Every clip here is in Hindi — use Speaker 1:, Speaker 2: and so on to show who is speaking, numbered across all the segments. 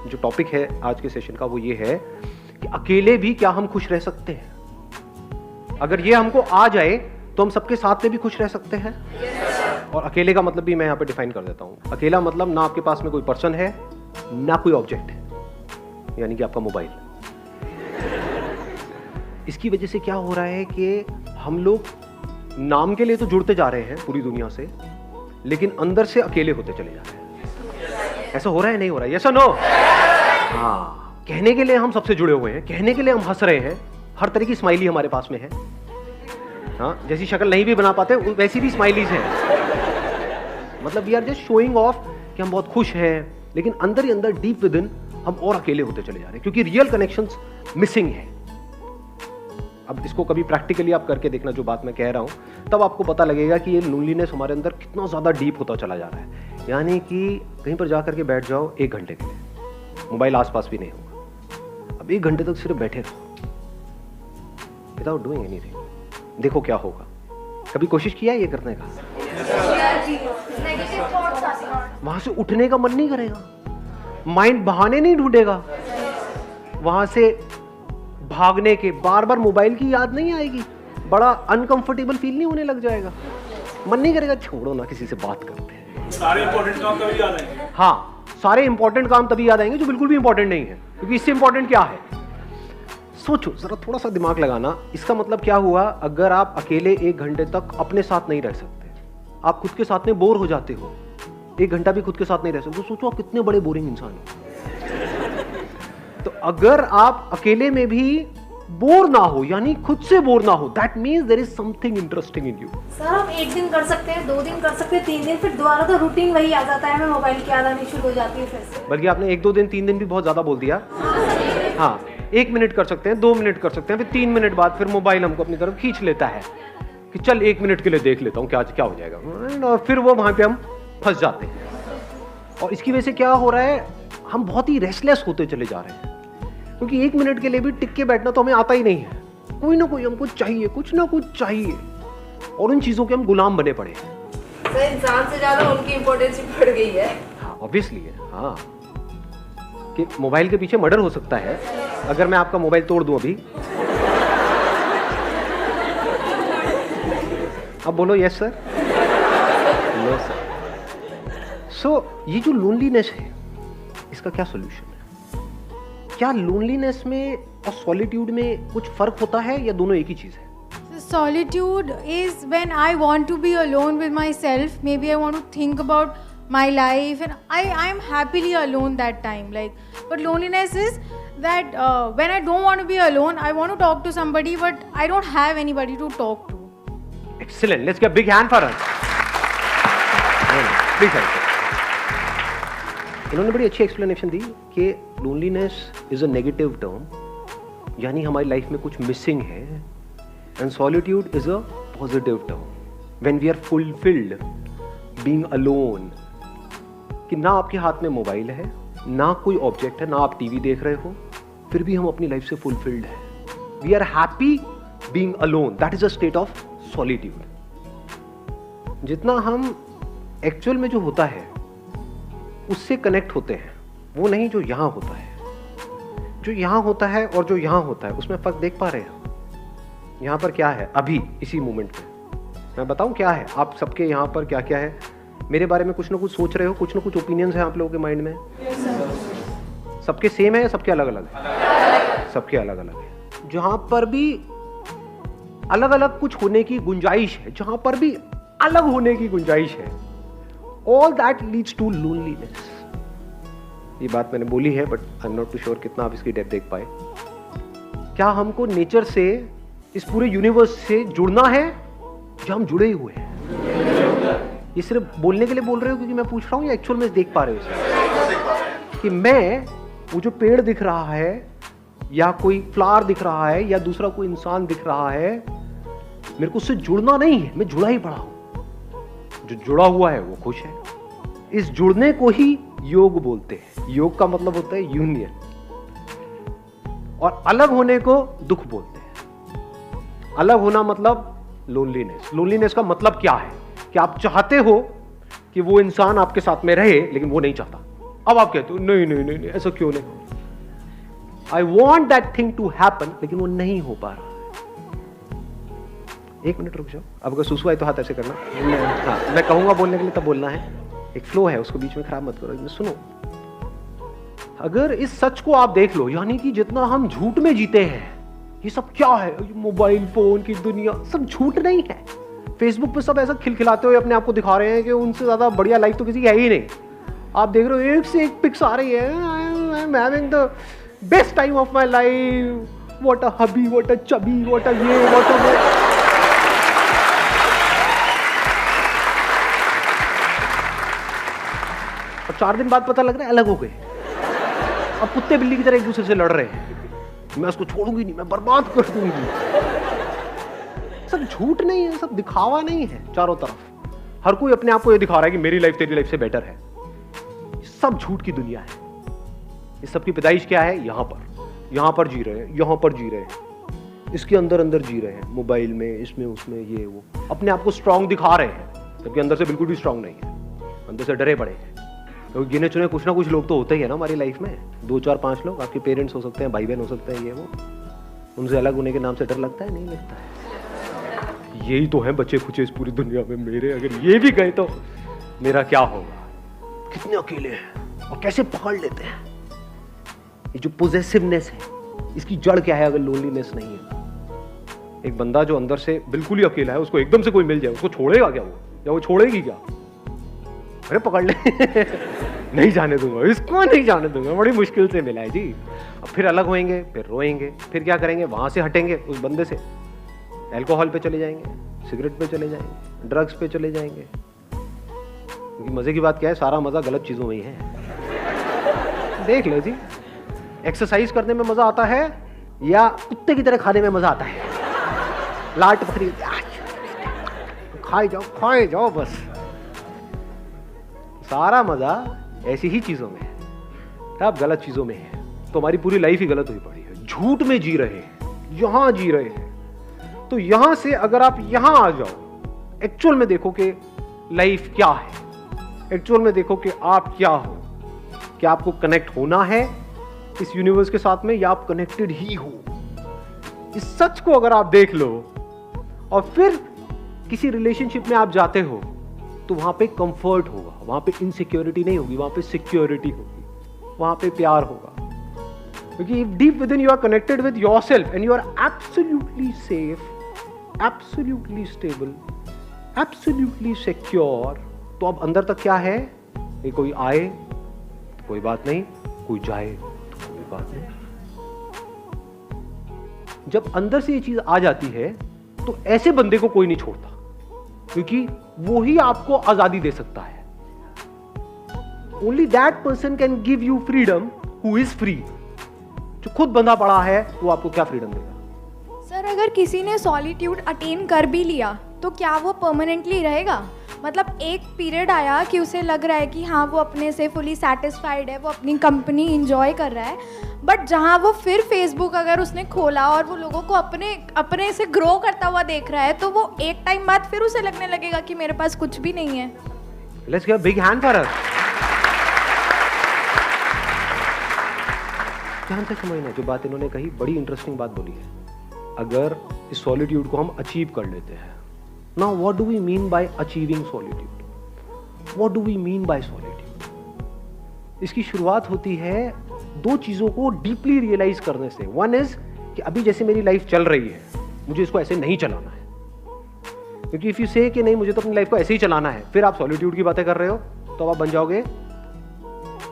Speaker 1: जो टॉपिक है आज के सेशन का वो ये है कि अकेले भी क्या हम खुश रह सकते हैं। अगर ये हमको आ जाए तो हम सबके साथ में भी खुश रह सकते हैं। और अकेले का मतलब भी मैं यहाँ पे डिफाइन कर देता हूँ। अकेला मतलब ना आपके पास में कोई पर्सन है ना कोई ऑब्जेक्ट है, यानी कि आपका मोबाइल। इसकी वजह से क्या हो रहा है कि हम लोग नाम के लिए तो जुड़ते जा रहे हैं पूरी दुनिया से, लेकिन अंदर से अकेले होते चले जा रहे हैं। ऐसा हो रहा है नहीं हो रहा है? यस और नो? हाँ, कहने के लिए हम सबसे जुड़े हुए हैं, कहने के लिए हम हंस रहे हैं, हर तरह की स्माइली हमारे पास में है। हाँ, जैसी शक्ल नहीं भी बना पाते वैसी भी स्माइलीज हैं। मतलब we are just showing off कि हम बहुत खुश हैं, लेकिन अंदर ही अंदर डीप विद इन हम और अकेले होते चले जा रहे हैं, क्योंकि रियल कनेक्शंस मिसिंग है। अब इसको कभी प्रैक्टिकली आप करके देखना जो बात मैं कह रहा हूं, तब आपको पता लगेगा कि ये लोनलीनेस हमारे अंदर कितना ज्यादा डीप होता चला जा रहा है। यानी कि कहीं पर जाकर के बैठ जाओ 1 घंटे के लिए, मोबाइल आसपास भी नहीं होगा। अब 1 घंटे तक सिर्फ बैठे रहो विदाउट डूइंग एनीथिंग, देखो क्या होगा। कभी कोशिश किया ये करने का? वहां से उठने का मन नहीं करेगा, माइंड बहाने नहीं ढूंढेगा, वहां से भागने के बार बार मोबाइल की याद नहीं आएगी, बड़ा अनकंफर्टेबल फील नहीं होने लग जाएगा, मन नहीं करेगा छोड़ो ना किसी से बात करते हैं।
Speaker 2: सारे इंपॉर्टेंट काम तभी याद आएंगे।
Speaker 1: हाँ, सारे इंपॉर्टेंट काम तभी याद आएंगे जो बिल्कुल भी इंपॉर्टेंट नहीं है, क्योंकि इससे इंपॉर्टेंट क्या है? सोचो जरा, थोड़ा सा दिमाग लगाना। इसका मतलब क्या हुआ? अगर आप अकेले 1 घंटे तक अपने साथ नहीं रह सकते, आप खुद के साथ में बोर हो जाते हो, 1 घंटा भी खुद के साथ नहीं रह सकते, तो सोचो आप कितने बड़े बोरिंग इंसान हो। तो अगर आप अकेले में भी बोर ना हो, यानी खुद से बोर ना हो, that means there is something interesting in you.
Speaker 3: Sir हम 1 दिन कर सकते हैं, 2 दिन कर सकते हैं, 3 दिन, फिर दोबारा तो रूटीन वही आ जाता है, हमें मोबाइल की याद आनी शुरू हो जाती है फिर से।
Speaker 1: बल्कि आपने 1-2 दिन 3 दिन भी बहुत ज्यादा बोल दिया। हाँ, 1 मिनट कर सकते हैं, 2 मिनट कर सकते हैं, फिर 3 मिनट बाद फिर मोबाइल हमको अपनी तरफ खींच लेता है कि चल 1 मिनट के लिए देख लेता हूँ क्या हो जाएगा, और फिर वो वहां पे हम फंस जाते हैं। और इसकी वजह से क्या हो रहा है? हम बहुत ही रेस्टलेस होते चले जा रहे हैं, क्योंकि 1 मिनट के लिए भी टिक के बैठना तो हमें आता ही नहीं है। कोई ना कोई हमको चाहिए, कुछ ना कुछ चाहिए, और उन चीजों के हम गुलाम बने पड़े हैं।
Speaker 4: सर इंसान से ज्यादा उनकी इम्पोर्टेंस बढ़ गई है।
Speaker 1: हाँ, ऑब्वियसली है। हाँ, कि मोबाइल के पीछे मर्डर हो सकता है अगर मैं आपका मोबाइल तोड़ दूं अभी। अब बोलो यस सर, नो सर। सो ये जो लोनलीनेस है, इसका क्या सोल्यूशन है? क्या लोनलीनेस में और सॉलिट्यूड में कुछ फर्क होता है या दोनों एक ही चीज है?
Speaker 5: Solitude is when I want to be alone with myself. Maybe I want to think about my life, and I am happily alone that time. But loneliness is that when I don't want to be alone, I want to talk to somebody, but I don't have anybody to talk to.
Speaker 1: Excellent. Let's give a big hand for us. Please help. इन्होंने बड़ी अच्छी एक्सप्लेनेशन दी कि loneliness is a negative term, यानी हमारी लाइफ में कुछ मिसिंग है, and solitude is a positive term when we are fulfilled being alone. कि ना आपके हाथ में मोबाइल है, ना कोई ऑब्जेक्ट है, ना आप टीवी देख रहे हो, फिर भी हम अपनी लाइफ से फुलफिल्ड है। We are happy being alone, that is a state of solitude. जितना हम एक्चुअल में जो होता है उससे कनेक्ट होते हैं, वो नहीं जो यहां होता है। जो यहां होता है और जो यहां होता है उसमें फर्क देख पा रहे हैं? यहां पर क्या है अभी इसी मोमेंट में? मैं बताऊं क्या है? आप सबके यहां पर क्या क्या है? मेरे बारे में कुछ ना कुछ सोच रहे हो, कुछ ना कुछ ओपिनियंस है आप लोगों के माइंड में। सबके सेम है या सबके अलग अलग है? सबके अलग अलग है। जहां पर भी अलग अलग कुछ होने की गुंजाइश है, जहां पर भी अलग होने की गुंजाइश है, all that leads to loneliness. ये बात मैंने बोली है, but I am not too sure कितना आप इसकी डेप्थ देख पाए। क्या हमको नेचर से, इस पूरे यूनिवर्स से जुड़ना है, जो हम जुड़े हुए हैं? ये सिर्फ बोलने के लिए बोल रहे हो क्योंकि मैं पूछ रहा हूँ, या एक्चुअल में देख पा रहे हो इसे? कि मैं, वो जो पेड़ दिख रहा है, या कोई फ्लावर दिख रहा है, या दूसरा कोई इंसान दिख रहा है, मेरे को उससे जुड़ना नहीं है, मैं जुड़ा ही पड़ा हूं। जो जुड़ा हुआ है वो खुश है। इस जुड़ने को ही योग बोलते हैं। योग का मतलब होता है यूनियन, और अलग होने को दुख बोलते हैं। अलग होना मतलब लोनलीनेस। लोनलीनेस का मतलब क्या है? कि आप चाहते हो कि वो इंसान आपके साथ में रहे, लेकिन वो नहीं चाहता। अब आप कहते हो नहीं नहीं नहीं, नहीं ऐसा क्यों नहीं, I want that thing to happen, लेकिन वो नहीं हो पा रहा। एक मिनट रुक जाओ, अब अगर सुसु आए तो हाथ ऐसे करना। हाँ, मैं कहूंगा बोलने के लिए तब बोलना है, एक फ्लो है उसको बीच में खराब मत करो। सुनो, अगर इस सच को आप देख लो, यानी कि जितना हम झूठ में जीते हैं, ये सब क्या है, मोबाइल फोन की दुनिया, सब झूठ नहीं है। फेसबुक पे सब ऐसा खिलखिलाते हुए अपने आप को दिखा रहे हैं कि उनसे ज्यादा बढ़िया लाइफ तो किसी की है ही नहीं। आप देख रहे हो एक से एक पिक्स आ रही है, I am having the best time of my life, what a hubby, what a chubby, what a ये, व्हाट अ वो। और 4 दिन बाद पता लग रहा है अलग हो गए, अब कुत्ते बिल्ली की तरह एक दूसरे से लड़ रहे हैं, मैं उसको छोड़ूंगी नहीं, मैं बर्बाद कर दूंगी। सब झूठ नहीं है, सब दिखावा नहीं है। चारों तरफ हर कोई अपने आप को ये दिखा रहा है कि मेरी लाइफ तेरी लाइफ से बेटर है। सब झूठ की दुनिया है। इस सब की पैदाइश क्या है? यहां पर जी रहे हैं, यहां पर जी रहे हैं, इसके अंदर अंदर जी रहे हैं, मोबाइल में, इसमें उसमें, ये वो, अपने आप को स्ट्रांग दिखा रहे हैं, जबकि अंदर से बिल्कुल भी स्ट्रांग नहीं है, अंदर से डरे पड़े हैं। तो गिने चुने कुछ ना कुछ लोग तो होते ही है ना हमारी लाइफ में, 2 4 5 लोग। आपके पेरेंट्स हो सकते हैं, भाई बहन हो सकते हैं, ये वो, उनसे अलग होने के नाम से डर लगता है? नहीं लगता है। यही तो है बच्चे खुचे इस पूरी दुनिया में मेरे, अगर ये भी गए तो मेरा क्या होगा? कितने अकेले हैं और कैसे पकड़ लेते हैं। ये जो पोजेसिवनेस है, इसकी जड़ क्या है अगर लोनलीनेस नहीं है? एक बंदा जो अंदर से बिल्कुल ही अकेला है, उसको एकदम से कोई मिल जाए, उसको छोड़ेगा क्या वो, या वो छोड़ेगी क्या? अरे पकड़ ले नहीं जाने दूंगा इसको, नहीं जाने दूंगा, बड़ी मुश्किल से मिला है जी। अब फिर अलग होएंगे, फिर रोएंगे, फिर क्या करेंगे? वहां से हटेंगे उस बंदे से, अल्कोहल पे चले जाएंगे, सिगरेट पे चले जाएंगे, ड्रग्स पे चले जाएंगे। क्योंकि मजे की बात क्या है, सारा मजा गलत चीजों में ही है। देख लो जी, एक्सरसाइज करने में मजा आता है या कुत्ते की तरह खाने में मजा आता है? लाट पकड़ी, खाए जाओ बस। सारा मजा ऐसी ही चीजों में है, अब गलत चीजों में है। तो हमारी पूरी लाइफ ही गलत हुई पड़ी है, झूठ में जी रहे हैं, यहां जी रहे हैं। तो यहां से अगर आप यहां आ जाओ, एक्चुअल में देखो कि लाइफ क्या है, एक्चुअल में देखो कि आप क्या हो, क्या आपको कनेक्ट होना है इस यूनिवर्स के साथ में, या आप कनेक्टेड ही हो। इस सच को अगर आप देख लो और फिर किसी रिलेशनशिप में आप जाते हो, तो वहां पे कंफर्ट होगा, वहां पे इनसिक्योरिटी नहीं होगी, वहां पे सिक्योरिटी होगी, वहां पे प्यार होगा। क्योंकि deep within you are connected with yourself and you are absolutely safe, absolutely stable, absolutely secure. तो अब अंदर तक क्या है? ये कोई आए तो कोई बात नहीं, कोई जाए तो कोई बात नहीं। जब अंदर से ये चीज आ जाती है तो ऐसे बंदे को कोई नहीं छोड़ता, क्योंकि वो ही आपको आजादी दे सकता है। Only that person can give you freedom who is free. जो खुद बंधा पड़ा है वो आपको क्या फ्रीडम देगा?
Speaker 6: सर, अगर किसी ने सॉलिट्यूड अटेन कर भी लिया तो क्या वो परमानेंटली रहेगा? मतलब एक पीरियड आया कि उसे लग रहा है कि हाँ वो अपने से फुली सेटिस्फाइड है, वो अपनी कंपनी इंजॉय कर रहा है, बट जहाँ वो फिर फेसबुक अगर उसने खोला और वो लोगों को अपने से ग्रो करता हुआ देख रहा है, तो वो एक टाइम बाद फिर उसे लगने लगेगा कि मेरे पास कुछ भी नहीं है।
Speaker 1: Let's give a big hand for her. ध्यान से समझना, जो बात इन्होंने कही बड़ी इंटरेस्टिंग बात बोली है। अगर इस सॉलिट्यूड को हम अचीव कर लेते हैं, now what do we mean by achieving solitude? What do we mean by solitude? इसकी शुरुआत होती है 2 चीजों को डीपली रियलाइज करने से। वन इज कि अभी जैसे मेरी लाइफ चल रही है, मुझे इसको ऐसे नहीं चलाना है। क्योंकि इफ यू से कि नहीं मुझे तो अपनी लाइफ को ऐसे ही चलाना है, फिर आप सॉलिट्यूड की बातें कर रहे हो, तो आप बन जाओगे,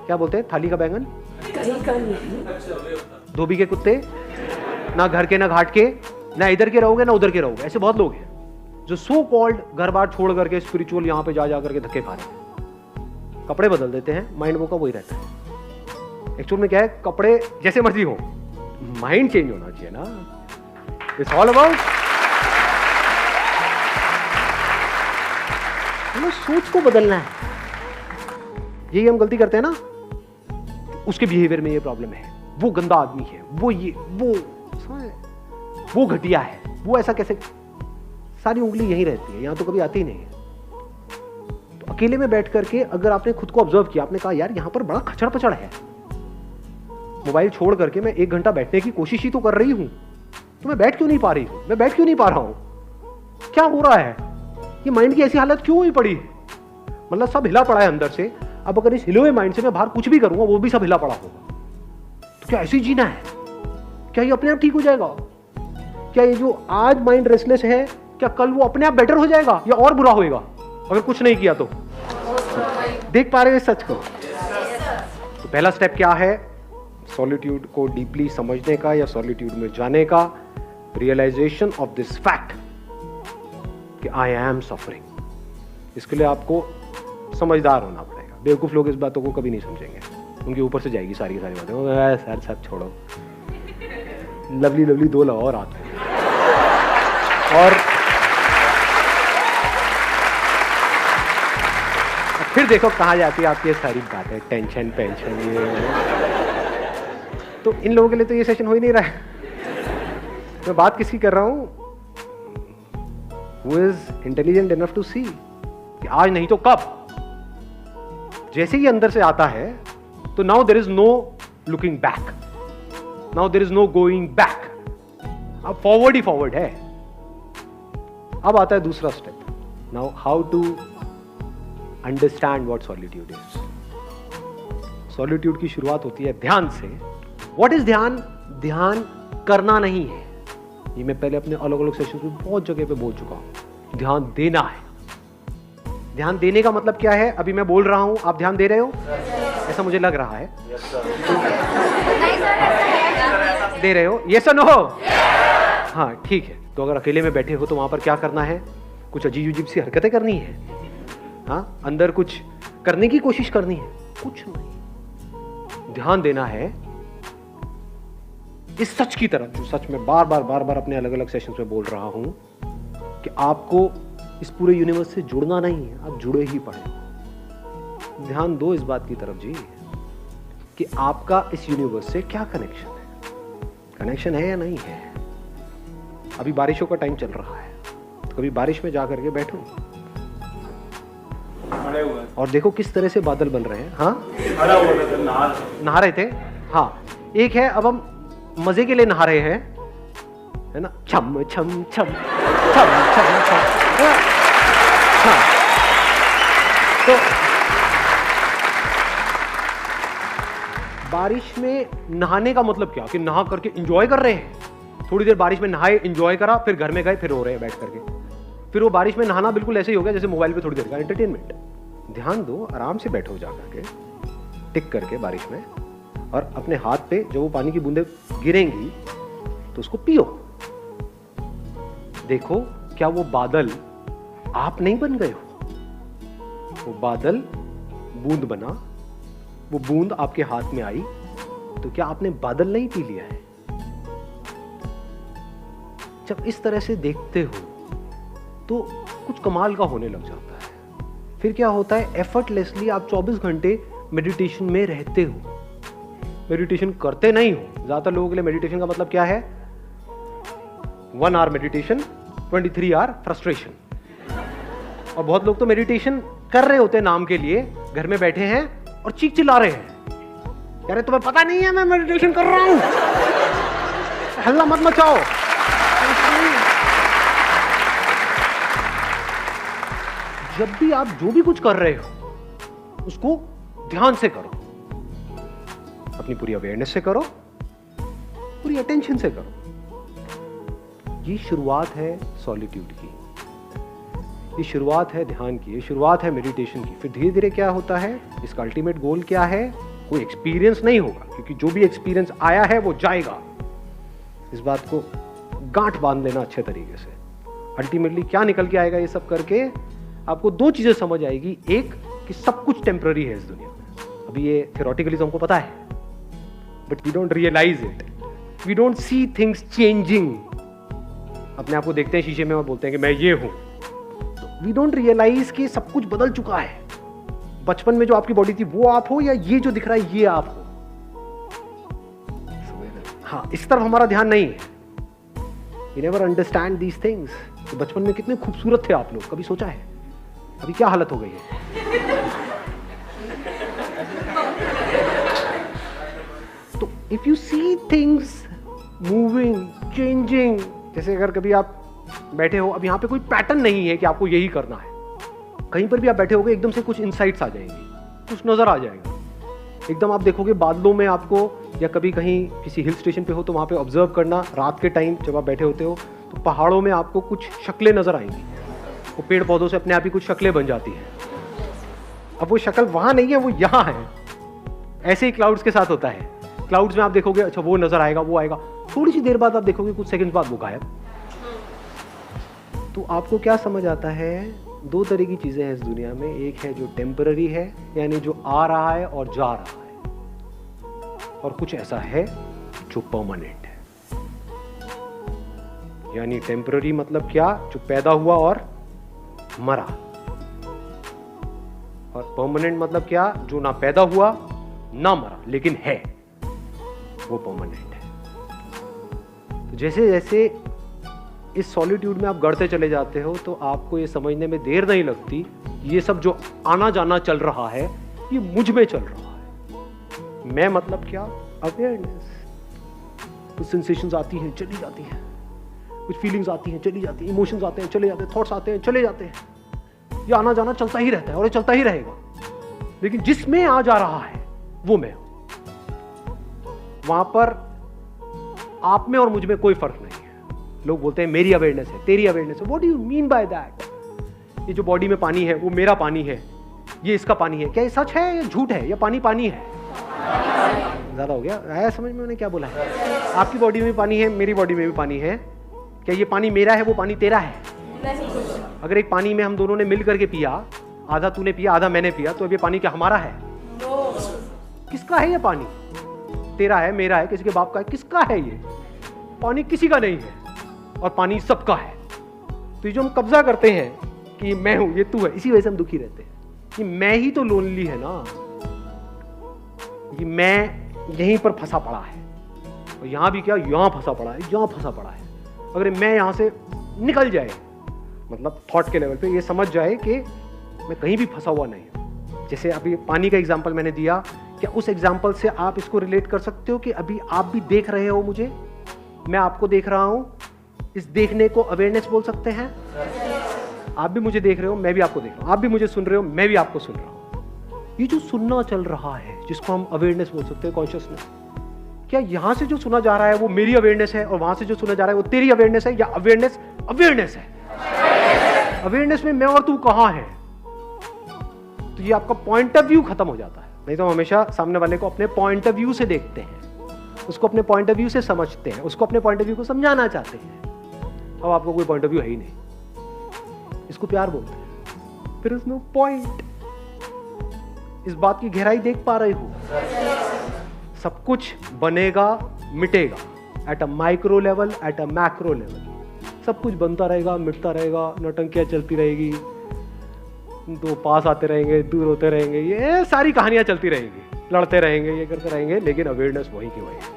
Speaker 1: क्या बोलते हैं, थाली का बैंगन, धोबी के कुत्ते, ना घर के ना घाट के, ना इधर के रहोगे ना उधर के रहोगे। ऐसे बहुत लोग हैं जो सो कॉल्ड घर बार छोड़ करके स्पिरिचुअल यहां पे जा करके धक्के खा रहे हैं। कपड़े बदल देते हैं, माइंड वो का वही रहता है। एक्चुअल में क्या है, कपड़े जैसे मर्जी हो, माइंड चेंज होना चाहिए ना। इट्स ऑल अबाउट सोच को बदलना है। यही हम गलती करते हैं ना, उसके बिहेवियर में ये प्रॉब्लम है, वो गंदा आदमी है, वो घटिया है, वो ऐसा कैसे, सारी उंगली यहीं रहती है, यहां तो कभी आती ही नहीं है। तो अकेले में बैठ करके अगर आपने खुद को ऑब्जर्व किया, आपने कहा यार यहाँ पर बड़ा खचड़ पचड़ है, मोबाइल छोड़ करके मैं 1 घंटा बैठने की कोशिश ही तो कर रही हूं, तो मैं बैठ क्यों नहीं पा रही हूं, मैं बैठ क्यों नहीं पा रहा हूं, क्या हो रहा है, ये माइंड की ऐसी हालत क्यों हुई पड़ी, मतलब सब हिला पड़ा है अंदर से। अब अगर इस हिले हुए माइंड से मैं बाहर कुछ भी करूंगा वो भी सब हिला पड़ा होगा, तो क्या ऐसे ही जीना है, क्या ये अपने आप ठीक हो जाएगा, क्या ये जो आज माइंड रेस्टलेस है क्या कल वो अपने आप बेटर हो जाएगा या और बुरा होएगा अगर कुछ नहीं किया तो। देख पा रहे हो इस सच को। तो पहला स्टेप क्या है, सॉलिट्यूड को डीपली समझने का या सॉलिट्यूड में जाने का, रियलाइजेशन ऑफ दिस फैक्ट कि आई एम सफरिंग। इसके लिए आपको समझदार होना पड़ेगा। बेवकूफ लोग इस बातों को कभी नहीं समझेंगे, उनके ऊपर से जाएगी सारी बातें, सर सब छोड़ो, लवली लवली 2 लगाओ रात में। और फिर देखो कहाँ जाती है आपकी ये सारी बातें, टेंशन पेंशन ये। तो इन लोगों के लिए तो ये सेशन हो ही नहीं रहा है। मैं बात किसकी कर रहा हूं, who is intelligent enough to see कि आज नहीं तो कब। जैसे ही अंदर से आता है तो now there is no looking back, now there is no going back, अब फॉरवर्ड ही फॉरवर्ड है। अब आता है दूसरा step, now how to understand what solitude is. Solitude की शुरुआत होती है ध्यान से। व्हाट इज ध्यान? ध्यान करना नहीं है, ये मैं पहले अपने अलग अलग सेशन में बहुत जगह पे बोल चुका हूं। ध्यान देना है। ध्यान देने का मतलब क्या है? अभी मैं बोल रहा हूं, आप ध्यान दे रहे हो? ऐसा मुझे लग रहा है। दे रहे हो? यस और नो? हाँ ठीक है। तो अगर अकेले में बैठे हो तो वहां पर क्या करना है? कुछ अजीब अजीब सी हरकतें करनी है, हाँ, अंदर कुछ करने की कोशिश करनी है? कुछ नहीं। ध्यान देना है इस सच की तरफ, जो सच में बार बार अपने अलग अलग सेशंस में बोल रहा हूं कि आपको इस पूरे यूनिवर्स से जुड़ना नहीं है, आप जुड़े ही पड़े हो। ध्यान दो इस बात की तरफ जी कि आपका इस यूनिवर्स से क्या कनेक्शन है, कनेक्शन है या नहीं है। अभी बारिशों का टाइम चल रहा है, तो कभी बारिश में जा करके बैठो और देखो किस तरह से बादल बन रहे हैं। हाँ, नहा रहे थे। हाँ, एक है अब हम मजे के लिए नहा रहे हैं, है ना, छम छम छम छम छम छम। हाँ, तो बारिश में नहाने का मतलब क्या कि नहा करके एंजॉय कर रहे हैं। थोड़ी देर बारिश में नहाए, एंजॉय करा, फिर घर में गए, फिर रो रहे हैं बैठ करके। फिर वो बारिश में नहाना बिल्कुल ऐसे ही हो गया जैसे मोबाइल पे थोड़ी देर का एंटरटेनमेंट। ध्यान दो, आराम से बैठो जा करके, टिक करके बारिश में, और अपने हाथ पे जब वो पानी की बूंदें गिरेंगी तो उसको पियो। देखो क्या वो बादल आप नहीं बन गए हो, वो बादल बूंद बना, वो बूंद आपके हाथ में आई, तो क्या आपने बादल नहीं पी लिया है? जब इस तरह से देखते हो तो कुछ कमाल का होने लग जाता है। फिर क्या होता है, एफर्टलेसली आप 24 घंटे मेडिटेशन में रहते हो। मेडिटेशन करते नहीं हो। ज्यादातर लोगों के लिए मेडिटेशन का मतलब क्या है? 1 आवर मेडिटेशन, 23 आवर फ्रस्ट्रेशन। और बहुत लोग तो मेडिटेशन कर रहे होते हैं नाम के लिए, घर में बैठे हैं और चीख चिल्ला रहे हैं, यार तुम्हें पता नहीं है मैं मेडिटेशन कर रहा हूं, हल्ला मत मचाओ। जब भी आप जो भी कुछ कर रहे हो उसको ध्यान से करो, अपनी पूरी अवेयरनेस से करो, पूरी अटेंशन से करो। ये शुरुआत है सॉलिट्यूड की, ये शुरुआत है ध्यान की, ये शुरुआत है मेडिटेशन की। फिर धीरे धीरे क्या होता है, इसका अल्टीमेट गोल क्या है? कोई एक्सपीरियंस नहीं होगा, क्योंकि जो भी एक्सपीरियंस आया है वो जाएगा। इस बात को गांठ बांध लेना अच्छे तरीके से। अल्टीमेटली क्या निकल के आएगा ये सब करके? आपको 2 चीजें समझ आएगी। एक कि सब कुछ टेम्पररी है इस दुनिया में। अभी ये थियोरेटिकली हमको पता है, but we don't realise it, we don't see things changing. अपने आप को देखते हैं शीशे में और बोलते हैं कि मैं ये हूं, वी डोंट रियलाइज कि सब कुछ बदल चुका है। बचपन में जो आपकी बॉडी थी वो आप हो, या ये जो दिख रहा है ये आप हो। हाँ, इस तरफ हमारा ध्यान नहीं है। We never understand these things. तो बचपन में कितने खूबसूरत थे आप लोग, कभी सोचा है? अभी क्या हालत हो गई है? तो if you see things moving, changing, जैसे अगर कभी आप बैठे हो, अब यहाँ पे कोई पैटर्न नहीं है कि आपको यही करना है, कहीं पर भी आप बैठे होगे एकदम से कुछ इंसाइट्स आ जाएंगे, कुछ नजर आ जाएगा, एकदम आप देखोगे बादलों में आपको, या कभी कहीं किसी हिल स्टेशन पे हो तो वहाँ पे ऑब्जर्व करना, रात के टाइम जब आप बैठे होते हो तो पहाड़ों में आपको कुछ शक्लें नजर आएंगी, वो पेड़ पौधों से अपने आप ही कुछ शक्लें बन जाती हैं। अब वो शक्ल वहाँ नहीं है, वो यहाँ है। ऐसे ही क्लाउड्स के साथ होता है, क्लाउड्स में आप देखोगे अच्छा वो नजर आएगा, वो आएगा, थोड़ी सी देर बाद आप देखोगे कुछ सेकंड्स बाद वो गायब। तो आपको क्या समझ आता है, दो तरह की चीजें हैं इस दुनिया में, एक है जो टेम्पररी है, यानी जो आ रहा है और जा रहा है, और कुछ ऐसा है जो परमानेंट है। यानी टेम्पररी मतलब क्या, जो पैदा हुआ और मरा, और परमानेंट मतलब क्या, जो ना पैदा हुआ ना मरा लेकिन है, वो परमानेंट है। तो जैसे जैसे इस सॉलिट्यूड में आप गढ़ते चले जाते हो तो आपको ये समझने में देर नहीं लगती, ये सब जो आना जाना चल रहा है ये मुझ में चल रहा है। मैं मतलब क्या, अवेयरनेस। कुछ सेंसेशंस आती हैं चली जाती हैं, कुछ फीलिंग्स आती हैं चली जाती हैं, इमोशंस आते हैं चले जाते हैं, थॉट्स आते हैं चले जाते हैं, ये आना जाना चलता ही रहता है और ये चलता ही रहेगा। लेकिन जिसमें आ जा रहा है वो मैं हूं, वहां पर आप में और मुझ में कोई फर्क नहीं है। लोग बोलते हैं मेरी अवेयरनेस है, तेरी अवेयरनेस है। What do you mean by that? ये जो बॉडी में पानी है वो मेरा पानी है, ये इसका पानी है, क्या ये सच है या झूठ है, या पानी पानी है? ज्यादा हो गया, आया समझ में मैंने क्या बोला है? आपकी बॉडी में भी पानी है, मेरी बॉडी में भी पानी है, क्या ये पानी मेरा है वो पानी तेरा है? अगर एक पानी में हम दोनों ने मिल करके पिया, आधा तूने पिया आधा मैंने पिया, तो अब ये पानी क्या हमारा है? किसका है ये पानी? तेरा है, मेरा है, किसी के बाप का है, किसका है ये पानी? किसी का नहीं है, और पानी सबका है। तो ये जो हम कब्जा करते हैं कि मैं हूं, ये तू है, इसी वजह से हम दुखी रहते हैं। कि मैं ही तो लोनली है ना, ये मैं यहीं पर फंसा पड़ा है, और यहां भी क्या, यहां फंसा पड़ा है, यहां फंसा पड़ा है। अगर मैं यहां से निकल जाए, मतलब थॉट के लेवल पे ये समझ जाए कि मैं कहीं भी फंसा हुआ नहीं हूं। जैसे अभी पानी का एग्जांपल मैंने दिया, क्या उस एग्जांपल से आप इसको रिलेट कर सकते हो कि अभी आप भी देख रहे हो मुझे, मैं आपको देख रहा हूं, इस देखने को अवेयरनेस बोल सकते हैं? आप भी मुझे देख रहे हो, मैं भी आपको देख रहा हूं, आप भी मुझे सुन रहे हो, मैं भी आपको सुन रहा हूं। ये जो सुनना चल रहा है, जिसको हम अवेयरनेस बोल सकते हैं, कॉन्शियसनेस, क्या यहां से जो सुना जा रहा है वो मेरी अवेयरनेस है, और वहां से जो सुना जा रहा है वो तेरी अवेयरनेस है, या अवेयरनेस अवेयरनेस है? अवेयरनेस में मैं और तू कहां है? तो ये आपका पॉइंट ऑफ व्यू खत्म हो जाता है। नहीं तो हम हमेशा सामने वाले को अपने पॉइंट ऑफ व्यू से देखते हैं, उसको अपने पॉइंट ऑफ व्यू से समझते हैं, उसको अपने पॉइंट ऑफ व्यू को समझाना चाहते हैं। अब आपको कोई पॉइंट ऑफ व्यू है ही नहीं, इसको प्यार बोलते हैं। फिर उसमें पॉइंट, इस बात की गहराई देख पा रहे हो? सब कुछ बनेगा मिटेगा, at a micro level, at a macro level, सब कुछ बनता रहेगा, मिटता रहेगा, नौटंकियां चलती रहेगी, दो पास आते रहेंगे, दूर होते रहेंगे, ये सारी कहानियां चलती रहेंगी, लड़ते रहेंगे, ये करते रहेंगे, लेकिन अवेयरनेस वही की वही है।